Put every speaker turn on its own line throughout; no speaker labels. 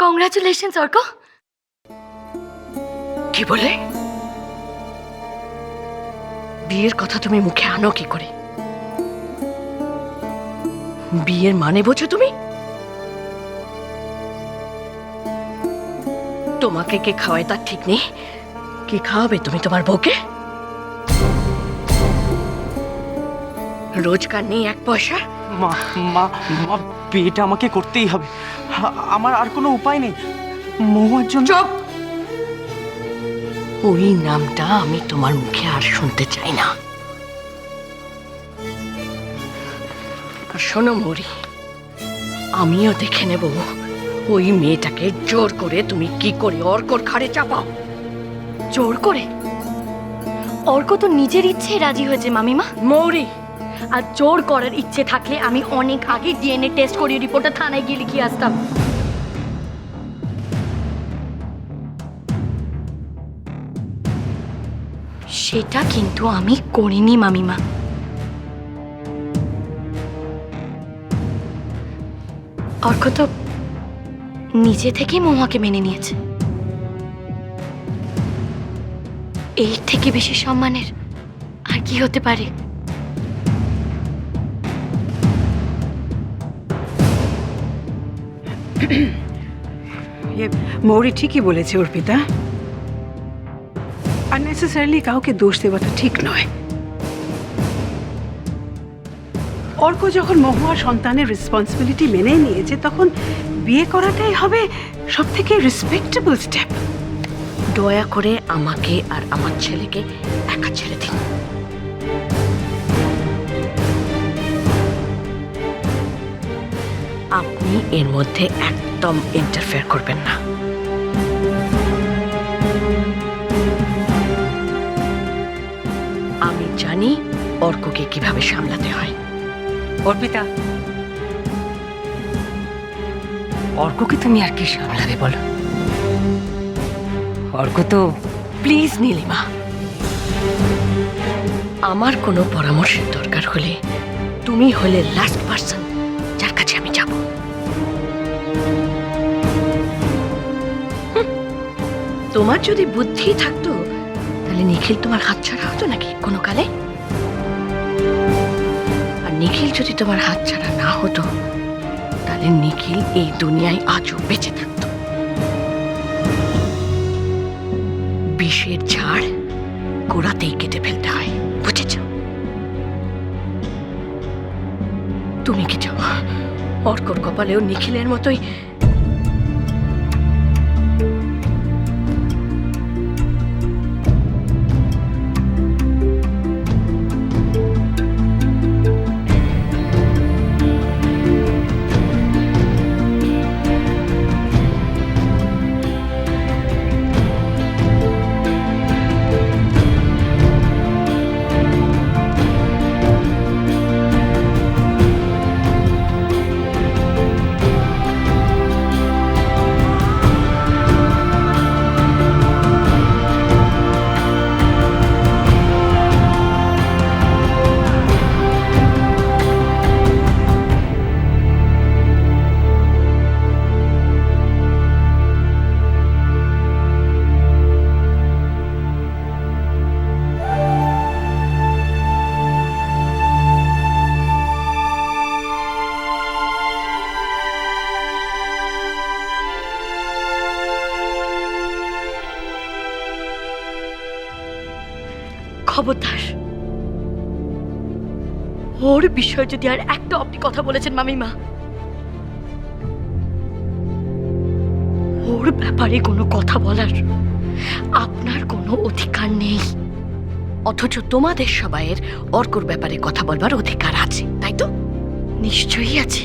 Congratulations Arka.
কি বলে? বিয়ের কথা তুমি মুখে আনো কি করে? বিয়ের মানে বোঝো তুমি? তোমাকে কে খাওয়ায় তার ঠিক নেই। কি খাওয়াবে তুমি তোমার বউকে? রোজগার নেই এক পয়সা।
মা মা মা বিয়েটা আমাকে করতেই হবে, আমার আর কোনো উপায় নেই। মহুয়ার জন্য।
চুপ! ওই নামটা আমি তোমার মুখে আর শুনতে চাই না। আর শোনো মৌরি, আমিও দেখে নেব ওই মেয়েটাকে জোর করে তুমি কি করে অর্কর ঘাড়ে চাপাও।
জোর করে? অর্ক তো নিজের ইচ্ছে রাজি হয়েছে মামিমা।
মৌরি,
আর জোর করার ইচ্ছে থাকলে আমি অনেক আগে ডিএনএ টেস্ট করিয়ে রিপোর্টটা থানায় গিয়ে লিখিয়ে আসতাম। সেটা কিন্তু আমি করিনি মামিমা। অর্ক তো নিজে থেকেই মহুয়াকে মেনে নিয়েছে। এর থেকে বেশি সম্মানের আর কি হতে পারে?
মৌরি ঠিকই বলেছে অর্পিতা। আননেসেসারিলি কাউকে দোষ দেওয়াটা ঠিক নয়। অর্ক যখন মহুয়া সন্তানের রেসপন্সিবিলিটি মেনে নিয়েছে, তখন বিয়ে করাটাই হবে সব থেকে রেসপেক্টেবল স্টেপ।
দয়া করে আমাকে আর আমার ছেলেকে একা ছেড়ে দিন। আপনি এর মধ্যে একদম ইন্টারফেয়ার করবেন না। আমি জানি অর্ককে কিভাবে সামলাতে হয়।
অর্পিতা, অর্ককে তুমি আর কি সামলাবে বলো? অর্ক তো।
প্লিজ নীলিমা, আমার কোনো পরামর্শের দরকার হলে তুমি হলে লাস্ট পার্সন যার কাছে আমি যাব। তোমার যদি বুদ্ধি থাকতো তাহলে নিখিল তোমার হাত ছাড়া হতো নাকি কোনো কালে? আর নিখিল যদি তোমার হাত ছাড়া না হতো তাহলে নিখিল এই দুনিয়ায় আজও বেঁচে থাকতো। বিষের ঝাড় গোড়াতেই কেটে ফেলতে হয়, বুঝেছ? তুমি কি চাও অর্কর কপালেও নিখিলের মতোই খবরদার। ওর বিষয় যদি আর একটা আপনি কথা বলেছেন মামিমা, ওর ব্যাপারে কোনো কথা বলার আপনার কোনো অধিকার নেই। অথচ তোমাদের সবাইয়ের অর্কর ব্যাপারে কথা বলবার অধিকার আছে, তাই তো? নিশ্চয়ই আছে,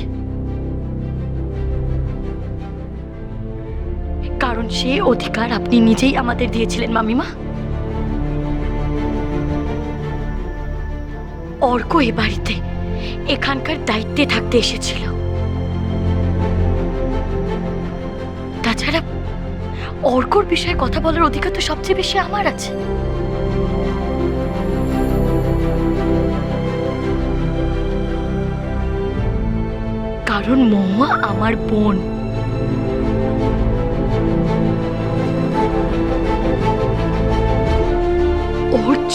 কারণ সে অধিকার আপনি নিজেই আমাদের দিয়েছিলেন মামিমা। অর্ক এ বাড়িতে এখানকার দায়িত্বে থাকতে এসেছিল। তাছাড়া অর্কর বিষয়ে কথা বলার অধিকার তো সবচেয়ে বেশি আমার আছে। কারণ মহুয়া আমার বোন।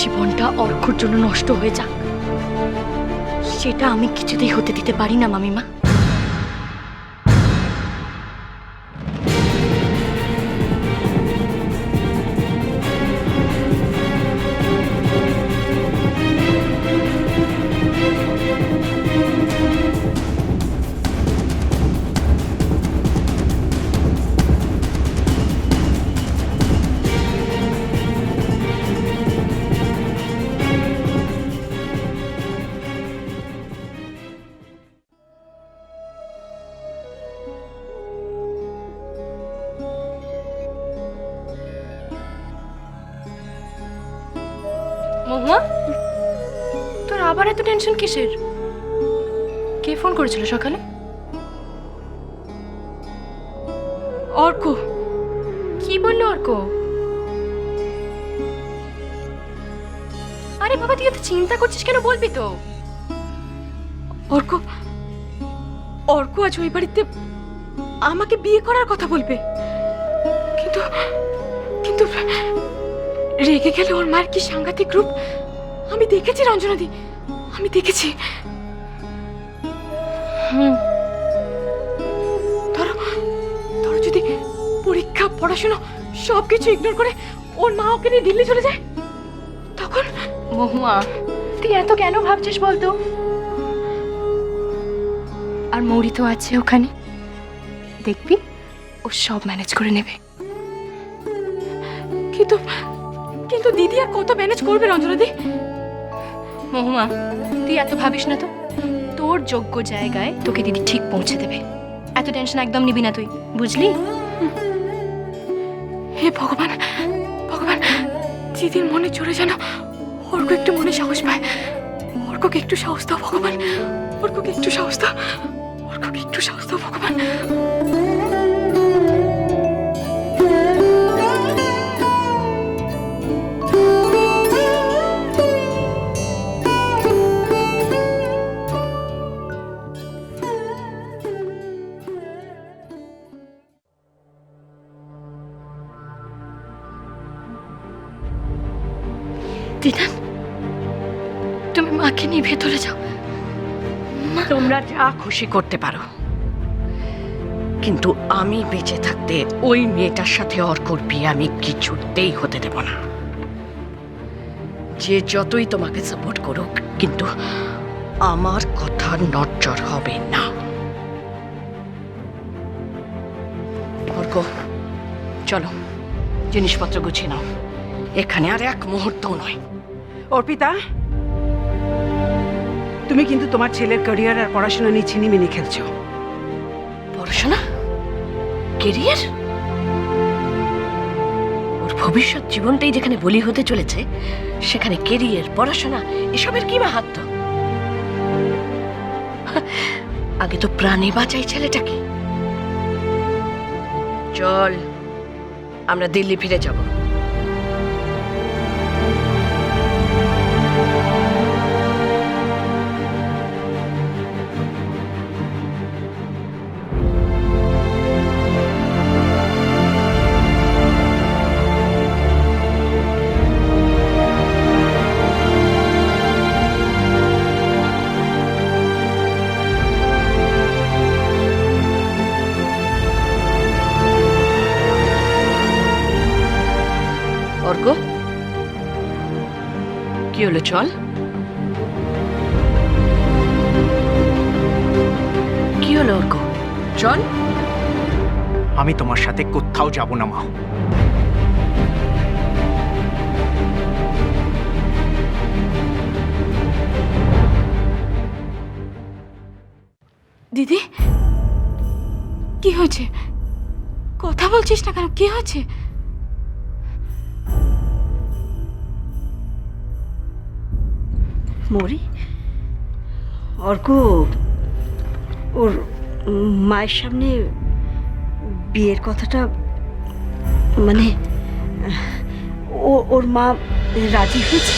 জীবনটা অর্কর জন্য নষ্ট হয়ে যাক, সেটা আমি কিছুতেই হতে দিতে পারি না মামিমা।
মহুয়া, তোর আবার এত টেনশন কিসের? কে ফোন করেছিল সকালে? অর্ক। কি বললো অর্ক? আরে বাবা, তুই এত চিন্তা করছিস কেন? বলবি তো। অর্ক অর্ক আজ ওই বাড়িতে আমাকে বিয়ে করার কথা বলবে, কিন্তু কিন্তু রেগে গেলে ওর মার কি সাংঘাতিক রূপ। আমি দেখেছি রঞ্জনাদি, আমি দেখেছি। ধরো ধরো যদি পরীক্ষা, পড়াশোনা সবকিছু ইগনোর করে ওর মা ওকে নিয়ে দিল্লি চলে যায়, তখন? মহুয়া, তুই এত কেন ভাবছিস বলতো? আর মৌরি তো আছে ওখানে, দেখবি ও সব ম্যানেজ করে নেবে। কিন্তু কিন্তু দিদি আর কত ম্যানেজ করবে রঞ্জনাদি? মহুয়া, তুই এত ভাবিস না তো। তোর যোগ্য জায়গায় তোকে দিদি ঠিক পৌঁছে দেবে। এত টেনশন একদম নিবি না তুই, বুঝলি? হে ভগবান, ভগবান, দিদির মনে চড়ে যেন অর্ক একটু মনে সাহস পায়। অর্ককে একটু সাহস দাও ভগবান, অর্ককে একটু সাহস দাও, অর্ককে একটু সাহস দাও ভগবান।
দিদান, তুমি মাকে নিয়ে ভেতরে যাও।
তোমরা যা খুশি করতে পারো, কিন্তু আমি বেঁচে থাকতে ওই মেয়েটার সাথে অর্কর বিয়ে আমি কিছুতেই হতে দেব না। যে যতই তোমাকে সাপোর্ট করুক, কিন্তু আমার কথা নড়চড় হবে না। অর্ক, চলো জিনিসপত্র গুছিয়ে নাও, এখানে আর এক মুহূর্তও নয়।
অর্পিতা, তুমি কিন্তু তোমার ছেলের ক্যারিয়ার আর পড়াশোনা নিয়ে ছিনিমিনি খেলছো।
পড়াশোনা, কেরিয়ার? ওর ভবিষ্যৎ জীবনটাই যেখানে বলি হতে চলেছে, সেখানে কেরিয়ার, পড়াশোনা এসবের কি মাহাত্ম্য? আগে তো প্রাণে বাঁচাই ছেলেটাকে। চল, আমরা দিল্লি ফিরে যাব। অর্ক, কি হলো? চল। কি হলো অর্ক? চল।
আমি তোমার সাথে কোথাও যাব না মা।
দিদি, কি হয়েছে? কথা বলছিস না কেন? কি হয়েছে?
মরি, অর্ক ওর মায়ের সামনে বিয়ের কথাটা, মানে ওর মা রাজি হয়েছে।